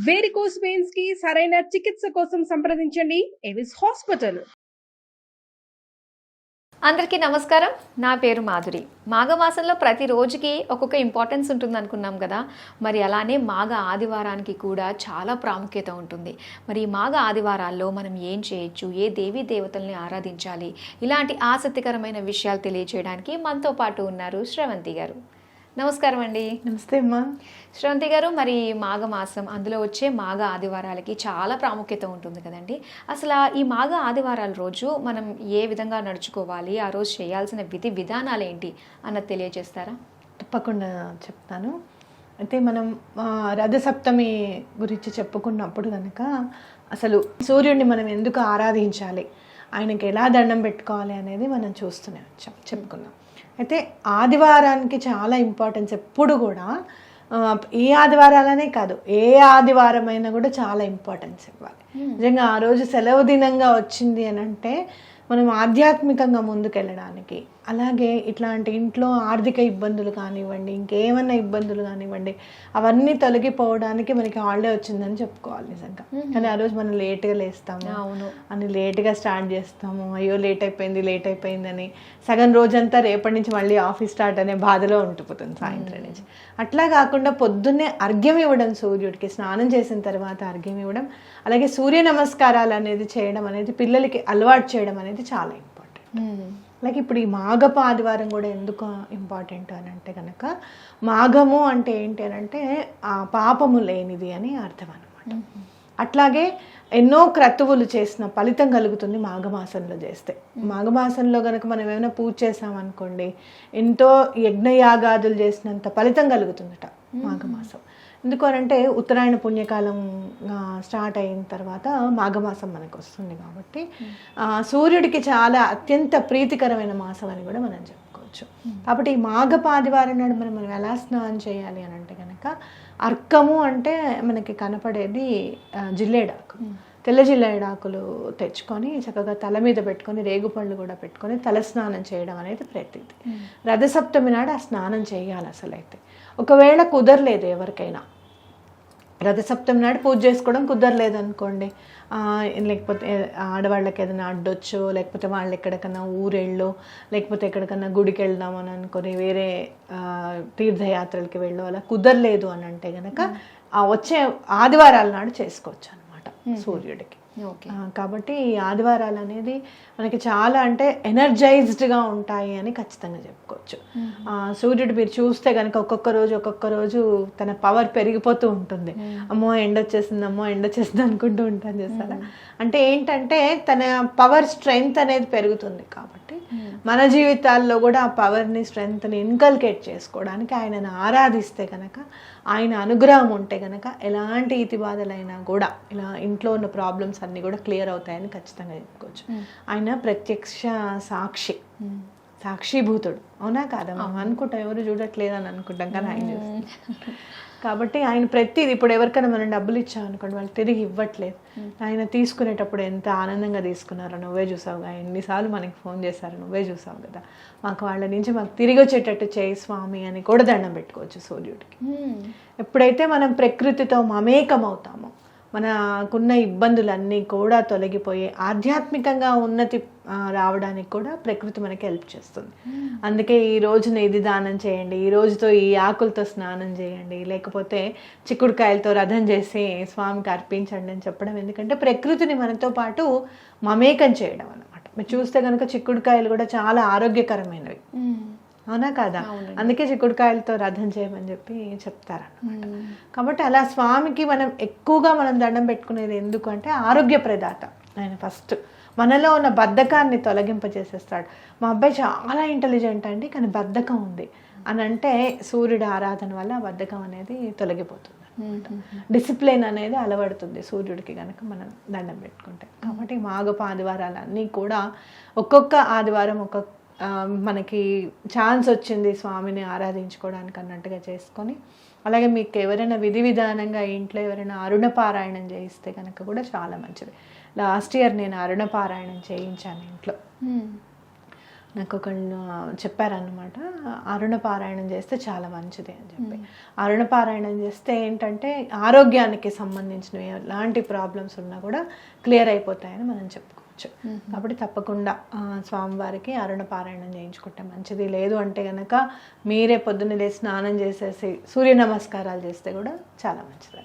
Varicose veins కి సరైన చికిత్స కోసం సంప్రదించండి ఎవిస్ హాస్పిటల్. అందరికీ నమస్కారం. నా పేరు మాధురి. మాఘమాసంలో ప్రతి రోజుకి ఒక్కొక్క ఇంపార్టెన్స్ ఉంటుంది అనుకున్నాం కదా. మరి అలానే మాఘ ఆదివారానికి కూడా చాలా ప్రాముఖ్యత ఉంటుంది. మరి ఈ మాఘ ఆదివారాల్లో మనం ఏం చేయొచ్చు, ఏ దేవీ దేవతల్ని ఆరాధించాలి, ఇలాంటి ఆసక్తికరమైన విషయాలు తెలియజేయడానికి మనతో పాటు ఉన్నారు శ్రవంతి గారు. నమస్కారం అండి. నమస్తే అమ్మా. శ్రవంతి గారు, మరి మాఘమాసం అందులో వచ్చే మాఘ ఆదివారాలకి చాలా ప్రాముఖ్యత ఉంటుంది కదండి. అసలు ఈ మాఘ ఆదివారాల రోజు మనం ఏ విధంగా నడుచుకోవాలి, ఆ రోజు చేయాల్సిన విధి విధానాలు ఏంటి అన్నది తెలియజేస్తారా? తప్పకుండా చెప్తాను. అయితే మనం రథసప్తమి గురించి చెప్పుకున్నప్పుడు కనుక అసలు సూర్యుడిని మనం ఎందుకు ఆరాధించాలి, ఆయనకి ఎలా దండం పెట్టుకోవాలి అనేది మనం చూస్తూనే వచ్చాం, చెప్పుకున్నాం. అయితే ఆదివారానికి చాలా ఇంపార్టెన్స్ ఎప్పుడు కూడా, ఏ ఆదివారాలనే కాదు, ఏ ఆదివారం అయినా కూడా చాలా ఇంపార్టెన్స్ ఇవ్వాలి. నిజంగా ఆ రోజు సెలవు దినంగా వచ్చింది అని అంటే మనం ఆధ్యాత్మికంగా ముందుకెళ్ళడానికి, అలాగే ఇట్లాంటి ఇంట్లో ఆర్థిక ఇబ్బందులు కానివ్వండి, ఇంకేమన్నా ఇబ్బందులు కానివ్వండి, అవన్నీ తొలగిపోవడానికి మనకి హాలిడే వచ్చిందని చెప్పుకోవాలి నిజంగా. కానీ ఆ రోజు మనం లేట్గా లేస్తాము, అని లేట్గా స్టార్ట్ చేస్తాము, అయ్యో లేట్ అయిపోయింది అని సగం రోజంతా రేపటి నుంచి మళ్ళీ ఆఫీస్ స్టార్ట్ అనే బాధలో ఉండిపోతుంది సాయంత్రం నుంచి. అట్లా కాకుండా పొద్దున్నే అర్ఘ్యం ఇవ్వడం, సూర్యుడికి స్నానం చేసిన తర్వాత అర్ఘ్యం ఇవ్వడం, అలాగే సూర్య నమస్కారాలు అనేది చేయడం అనేది పిల్లలకి అలవాటు చేయడం అనేది చాలా ఇంపార్టెంట్. అలాగే ఇప్పుడు ఈ మాఘపు ఆదివారం కూడా ఎందుకు ఇంపార్టెంట్ అని అంటే కనుక, మాఘము అంటే ఏంటి అని అంటే పాపము లేనిది అని అర్థం అనమాట. అట్లాగే ఎన్నో క్రతువులు చేసిన ఫలితం కలుగుతుంది మాఘమాసంలో చేస్తే. మాఘమాసంలో కనుక మనం ఏమైనా పూజ చేసామనుకోండి, ఎంతో యజ్ఞయాగాదులు చేసినంత ఫలితం కలుగుతుందట మాఘమాసం. ఎందుకు అనంటే ఉత్తరాయణ పుణ్యకాలం స్టార్ట్ అయిన తర్వాత మాఘమాసం మనకు వస్తుంది కాబట్టి సూర్యుడికి చాలా అత్యంత ప్రీతికరమైన మాసం అని కూడా మనం చెప్పుకోవచ్చు. కాబట్టి ఈ మాఘపు ఆదివారం నాడు మనం ఎలా స్నానం చేయాలి అని అంటే కనుక, అర్కము అంటే మనకి కనపడేది జిల్లేడాకు, తెల్ల జిల్లేడాకులు తెచ్చుకొని చక్కగా తల మీద పెట్టుకొని, రేగుపళ్ళు కూడా పెట్టుకొని తల స్నానం చేయడం అనేది ప్రతీది. రథసప్తమి నాడు ఆ స్నానం చేయాలి. అసలైతే ఒకవేళ కుదరలేదు ఎవరికైనా, రథసప్తమి నాడు పూజ చేసుకోవడం కుదరలేదు అనుకోండి, లేకపోతే ఆడవాళ్ళకి ఏదైనా అడ్డొచ్చు, లేకపోతే వాళ్ళు ఎక్కడికన్నా ఊరెళ్ళో, లేకపోతే ఎక్కడికన్నా గుడికి వెళ్దాం అని అనుకొని వేరే తీర్థయాత్రలకి వెళ్ళో అలా కుదరలేదు అని అంటే కనుక వచ్చే ఆదివారాల నాడు చేసుకోవచ్చు అనమాట సూర్యుడికి. కాబట్టి ఈ ఆదివారాలు అనేది మనకి చాలా అంటే ఎనర్జైజ్డ్గా ఉంటాయి అని ఖచ్చితంగా చెప్పుకోవచ్చు. సూర్యుడు మీరు చూస్తే కనుక ఒక్కొక్క రోజు తన పవర్ పెరిగిపోతూ ఉంటుంది. అమ్మో ఎండొచ్చేసింది అనుకుంటూ ఉంటాను చేస్తారా. అంటే ఏంటంటే తన పవర్ స్ట్రెంగ్త్ అనేది పెరుగుతుంది. కాబట్టి మన జీవితాల్లో కూడా ఆ పవర్ని స్ట్రెంగ్త్ని ఇన్కల్కేట్ చేసుకోవడానికి ఆయనను ఆరాధిస్తే కనుక, ఆయన అనుగ్రహం ఉంటే కనుక ఎలాంటి ఇతి బాధలైనా కూడా, ఇలా ఇంట్లో ఉన్న ప్రాబ్లమ్స్ అన్నీ కూడా క్లియర్ అవుతాయని ఖచ్చితంగా చెప్పుకోవచ్చు. ఆయన ప్రత్యక్ష సాక్షిభూతుడు, అవునా కాదా? మనం అనుకుంటాం ఎవరు చూడట్లేదని అనుకుంటాం, కానీ ఆయన చూస్తాం. కాబట్టి ఆయన ప్రతిది, ఇప్పుడు ఎవరికైనా మనం డబ్బులు ఇచ్చామనుకోండి, వాళ్ళు తిరిగి ఇవ్వట్లేదు, ఆయన తీసుకునేటప్పుడు ఎంత ఆనందంగా తీసుకున్నారో నువ్వే చూసావుగా, ఎన్నిసార్లు మనకి ఫోన్ చేశారో నువ్వే చూసావు కదా, మాకు వాళ్ళ నుంచి మాకు తిరిగి వచ్చేటట్టు చేయి స్వామి అని కూడా దండం పెట్టుకోవచ్చు సూర్యుడికి. ఎప్పుడైతే మనం ప్రకృతితో మమేకం అవుతామో, మనకున్న ఇబ్బందులన్నీ కూడా తొలగిపోయి ఆధ్యాత్మికంగా ఉన్నతి రావడానికి కూడా ప్రకృతి మనకి హెల్ప్ చేస్తుంది. అందుకే ఈ రోజున ఇది దానం చేయండి, ఈ రోజుతో ఈ ఆకులతో స్నానం చేయండి, లేకపోతే చిక్కుడుకాయలతో రథం చేసి స్వామికి అర్పించండి అని చెప్పడం. ఎందుకంటే ప్రకృతిని మనతో పాటు మమేకం చేయడం అన్నమాట. మీరు చూస్తే కనుక చిక్కుడుకాయలు కూడా చాలా ఆరోగ్యకరమైనవి, అవునా కాదా? అందుకే చిక్కుడుకాయలతో రథం చేయమని చెప్పి చెప్తారన్నమాట. కాబట్టి అలా స్వామికి మనం ఎక్కువగా దండం పెట్టుకునేది ఎందుకు అంటే ఆరోగ్య ప్రదాత ఆయన. ఫస్ట్ మనలో ఉన్న బద్ధకాన్ని తొలగింపజేసేస్తాడు. మా అబ్బాయి చాలా ఇంటెలిజెంట్ అండి, కానీ బద్ధకం ఉంది అని అంటే సూర్యుడి ఆరాధన వల్ల ఆ బద్ధకం అనేది తొలగిపోతుంది. డిసిప్లిన్ అనేది అలవడుతుంది సూర్యుడికి కనుక మనం దండం పెట్టుకుంటే. కాబట్టి మాఘపు ఆదివారాలన్నీ కూడా ఒక్కొక్క ఆదివారం మనకి ఛాన్స్ వచ్చింది స్వామిని ఆరాధించుకోవడానికి అన్నట్టుగా చేసుకొని, అలాగే మీకు ఎవరైనా విధి విధానంగా ఇంట్లో ఎవరైనా అరుణ పారాయణం చేయిస్తే కనుక కూడా చాలా మంచిది. లాస్ట్ ఇయర్ నేను అరుణ పారాయణం చేయించాను ఇంట్లో. నాకు ఒకళ్ళు చెప్పారనమాట, అరుణ పారాయణం చేస్తే చాలా మంచిది అని చెప్పి. అరుణ పారాయణం చేస్తే ఏంటంటే ఆరోగ్యానికి సంబంధించినవి ఎలాంటి ప్రాబ్లమ్స్ ఉన్నా కూడా క్లియర్ అయిపోతాయని మనం చెప్పుకోవచ్చు. కాబట్టి తప్పకుండా స్వామివారికి అరుణ పారాయణం చేయించుకుంటే మంచిది. లేదు అంటే కనుక మీరే పొద్దున్న లేచి స్నానం చేసేసి సూర్య నమస్కారాలు చేస్తే కూడా చాలా మంచిది.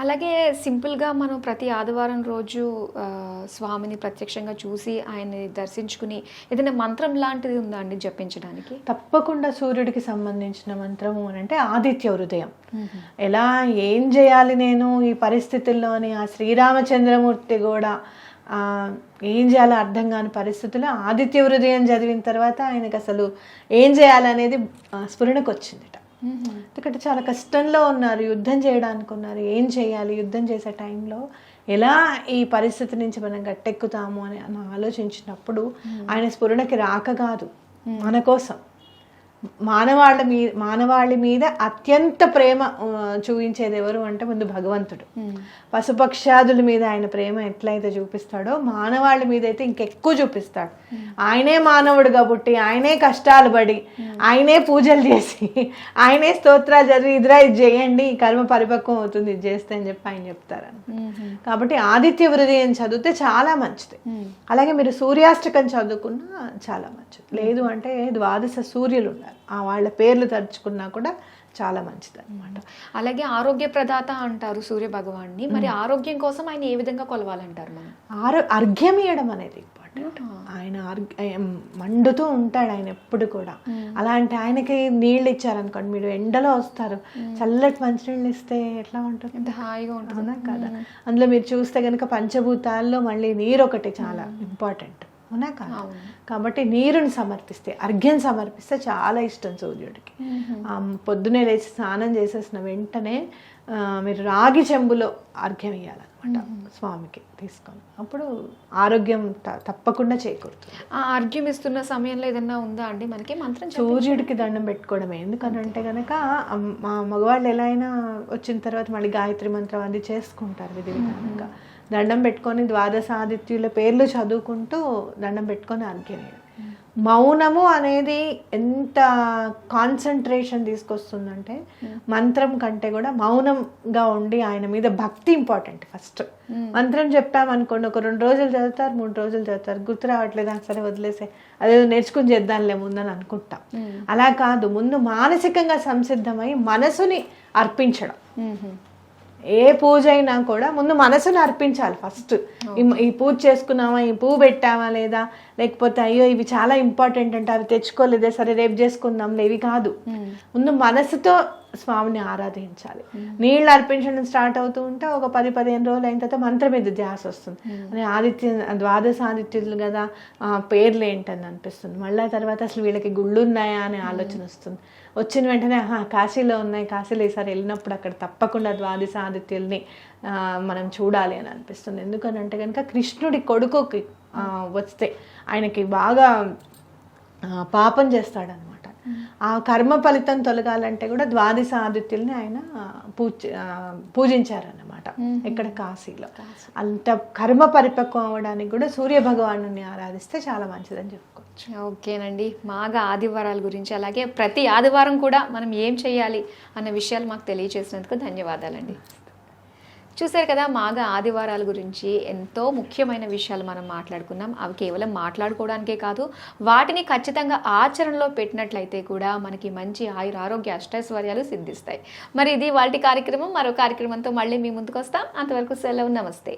అలాగే సింపుల్గా మనం ప్రతి ఆదివారం రోజు స్వామిని ప్రత్యక్షంగా చూసి ఆయన్ని దర్శించుకుని ఏదైనా మంత్రం లాంటిది ఉందా అండి జపించడానికి? తప్పకుండా సూర్యుడికి సంబంధించిన మంత్రము అని అంటే ఆదిత్య హృదయం. ఎలా ఏం చేయాలి నేను ఈ పరిస్థితుల్లో అని ఆ శ్రీరామచంద్రమూర్తి కూడా ఏం చేయాలో అర్థం కాని పరిస్థితుల్లో ఆదిత్య హృదయం చదివిన తర్వాత ఆయనకు అసలు ఏం చేయాలనేది స్ఫురణకు వచ్చిందట. ఎందుకంటే చాలా కష్టంలో ఉన్నారు, యుద్ధం చేయడానికి ఉన్నారు, ఏం చేయాలి, యుద్ధం చేసే టైంలో ఎలా ఈ పరిస్థితి నుంచి మనం గట్టెక్కుతాము అని ఆలోచించినప్పుడు ఆయన స్ఫురణకి రాక కాదు, మన కోసం మానవాళి మీద అత్యంత ప్రేమ చూపించేది ఎవరు అంటే ముందు భగవంతుడు. పశుపక్షాదుల మీద ఆయన ప్రేమ ఎట్లయితే చూపిస్తాడో మానవాళి మీద అయితే ఇంకెక్కువ చూపిస్తాడు. ఆయనే మానవుడు కాబట్టి ఆయనే కష్టాలు పడి ఆయనే పూజలు చేసి ఆయనే స్తోత్రాలు చదివి ఇదిరా ఇది చేయండి, ఈ కర్మ పరిపక్వం అవుతుంది ఇది చేస్తే అని చెప్పి ఆయన చెప్తారు. కాబట్టి ఆదిత్య హృదయం చదివితే చాలా మంచిది. అలాగే మీరు సూర్యాష్టకం చదువుకున్నా చాలా మంచిది. లేదు అంటే ద్వాదశ సూర్యులు ఉన్నారు, వాళ్ళ పేర్లు తలుచుకున్నా కూడా చాలా మంచిది అనమాట. అలాగే ఆరోగ్య ప్రదాత అంటారు సూర్య భగవాన్ని. మరి ఆరోగ్యం కోసం ఆయన ఏ విధంగా కొలవాలంటారు మనం? అర్ఘ్యం ఇవ్వడం అనేది ఇంపార్టెంట్. ఆయన మండుతూ ఉంటాడు ఆయన ఎప్పుడు కూడా. అలాంటి ఆయనకి నీళ్ళు ఇచ్చారనుకోండి, మీరు ఎండలో వస్తారు, చల్లటి మంచినీళ్ళు ఇస్తే ఎట్లా ఉంటుంది, ఎంత హాయిగా ఉంటుంది కదా. అందులో మీరు చూస్తే కనుక పంచభూతాల్లో మళ్ళీ నీరు ఒకటి చాలా ఇంపార్టెంట్, అవునా కాదు? కాబట్టి నీరుని సమర్పిస్తే, అర్ఘ్యం సమర్పిస్తే చాలా ఇష్టం సూర్యుడికి. పొద్దునే లేచి స్నానం చేసేసిన వెంటనే మీరు రాగి చెంబులో అర్ఘ్యం ఇవ్వాలన్నమాట స్వామికి తీసుకొని. అప్పుడు ఆరోగ్యం తప్పకుండా చేకూరుతుంది. ఆ అర్ఘ్యం ఇస్తున్న సమయంలో ఏదన్నా ఉందా అండి మనకి మంత్రం? సూర్యుడికి దండం పెట్టుకోవడమే. ఎందుకనంటే కనుక మా మగవాళ్ళు ఎలా అయినా వచ్చిన తర్వాత మళ్ళీ గాయత్రి మంత్రం అది చేసుకుంటారు విధి విధానంగా. దండం పెట్టుకొని ద్వాదశాదిత్యుల పేర్లు చదువుకుంటూ దండం పెట్టుకొని అర్ఘ్యం. మౌనము అనేది ఎంత కాన్సన్ట్రేషన్ తీసుకొస్తుందంటే మంత్రం కంటే కూడా మౌనంగా ఉండి ఆయన మీద భక్తి ఇంపార్టెంట్. ఫస్ట్ మంత్రం చెప్పామనుకోండి, ఒక 2 రోజులు చదువుతారు, 3 రోజులు చదువుతారు, గుర్తు రావట్లేదు, సరే వదిలేసే, అదేదో నేర్చుకుని చేద్దాంలే ముందని అనుకుంటాం. అలా కాదు, ముందు మానసికంగా సంసిద్ధమై మనసుని అర్పించడం. ఏ పూజ అయినా కూడా ముందు మనసుని అర్పించాలి ఫస్ట్. ఈ పూజ చేసుకున్నామా, ఈ పువ్వు పెట్టామా లేదా, లేకపోతే అయ్యో ఇవి చాలా ఇంపార్టెంట్ అంటే అవి తెచ్చుకోలేదే, సరే రేపు చేసుకుందాం, ఇవి కాదు. ముందు మనసుతో స్వామిని ఆరాధించాలి. నీళ్ళు అర్పించడం స్టార్ట్ అవుతూ ఉంటే ఒక 10-15 రోజులు అయిన తర్వాత మంత్రం మీద ధ్యాస వస్తుంది. అని ద్వాదశ ఆదిత్యులు కదా, పేర్లు ఏంటని అనిపిస్తుంది. మళ్ళీ తర్వాత అసలు వీళ్ళకి గుళ్ళు ఉన్నాయా అనే ఆలోచన వస్తుంది. వచ్చిన వెంటనే కాశీలో ఉన్నాయి, కాశీలో ఈసారి వెళ్ళినప్పుడు అక్కడ తప్పకుండా ద్వాదశ ఆదిత్యుల్ని మనం చూడాలి అని అనిపిస్తుంది. ఎందుకనంటే కనుక కృష్ణుడి కొడుకుకి వస్తే ఆయనకి బాగా పాపం చేస్తాడనమాట. ఆ కర్మ ఫలితం తొలగాలంటే కూడా ద్వాదశ ఆదిత్యుల్ని ఆయన పూజించారన్నమాట ఇక్కడ కాశీలో. అంత కర్మ పరిపక్వం అవ్వడానికి కూడా సూర్య భగవాను ఆరాధిస్తే చాలా మంచిదని చెప్పుకోవచ్చు. ఓకేనండి, మాఘ ఆదివారాల గురించి అలాగే ప్రతి ఆదివారం కూడా మనం ఏం చేయాలి అన్న విషయాలు మాకు తెలియజేసినందుకు ధన్యవాదాలండి. చూశారు కదా, మాఘ ఆదివారాల గురించి ఎంతో ముఖ్యమైన విషయాలు మనం మాట్లాడుకున్నాం. అవి కేవలం మాట్లాడుకోవడానికే కాదు, వాటిని ఖచ్చితంగా ఆచరణలో పెట్టినట్లయితే కూడా మనకి మంచి ఆరోగ్య అష్టైశ్వర్యాలు సిద్ధిస్తాయి. మరి ఇది వాటి కార్యక్రమం. మరో కార్యక్రమంతో మళ్ళీ మీ ముందుకు వస్తాం. అంతవరకు సెలవు, నమస్తే.